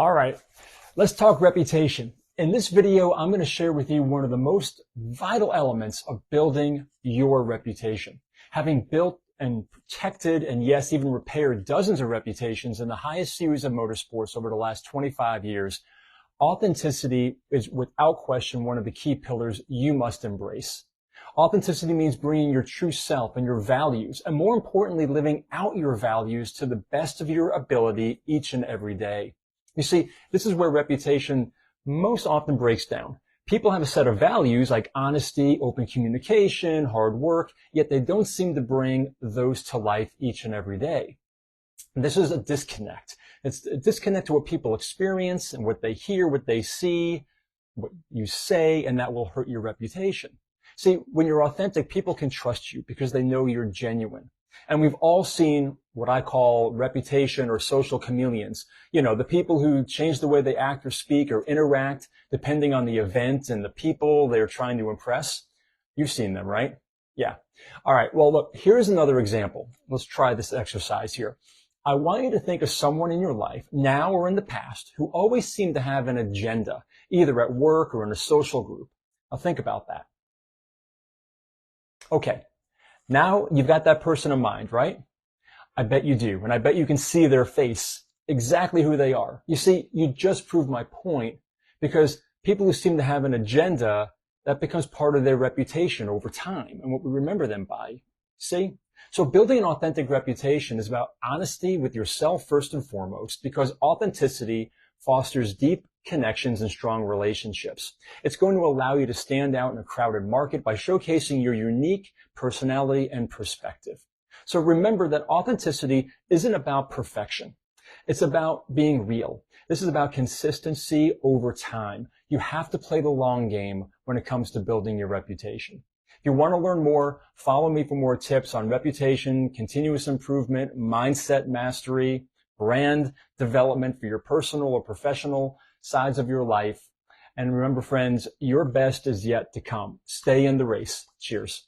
All right, let's talk reputation. In this video, I'm going to share with you one of the most vital elements of building your reputation. Having built and protected and yes, even repaired dozens of reputations in the highest series of motorsports over the last 25 years, authenticity is without question one of the key pillars you must embrace. Authenticity means bringing your true self and your values, and more importantly, living out your values to the best of your ability each and every day. You see, this is where reputation most often breaks down. People have a set of values like honesty, open communication, hard work, yet they don't seem to bring those to life each and every day. And this is a disconnect. It's a disconnect to what people experience and what they hear, what they see, what you say, and that will hurt your reputation. See, when you're authentic, people can trust you because they know you're genuine. And we've all seen what I call reputation or social chameleons. You know, the people who change the way they act or speak or interact depending on the event and the people they're trying to impress. You've seen them, right? Yeah. All right. Well, look, here's another example. Let's try this exercise here. I want you to think of someone in your life, now or in the past, who always seemed to have an agenda, either at work or in a social group. Now think about that. Okay. Now you've got that person in mind, right? I bet you do. And I bet you can see their face, exactly who they are. You see, you just proved my point because people who seem to have an agenda, that becomes part of their reputation over time and what we remember them by. See? So building an authentic reputation is about honesty with yourself first and foremost, because authenticity fosters deep connections and strong relationships. It's going to allow you to stand out in a crowded market by showcasing your unique personality and perspective. So remember that authenticity isn't about perfection. It's about being real. This is about consistency over time. You have to play the long game when it comes to building your reputation. If you want to learn more, follow me for more tips on reputation, continuous improvement, mindset mastery, brand development for your personal or professional sides of your life. And remember, friends, your best is yet to come. Stay in the race. Cheers.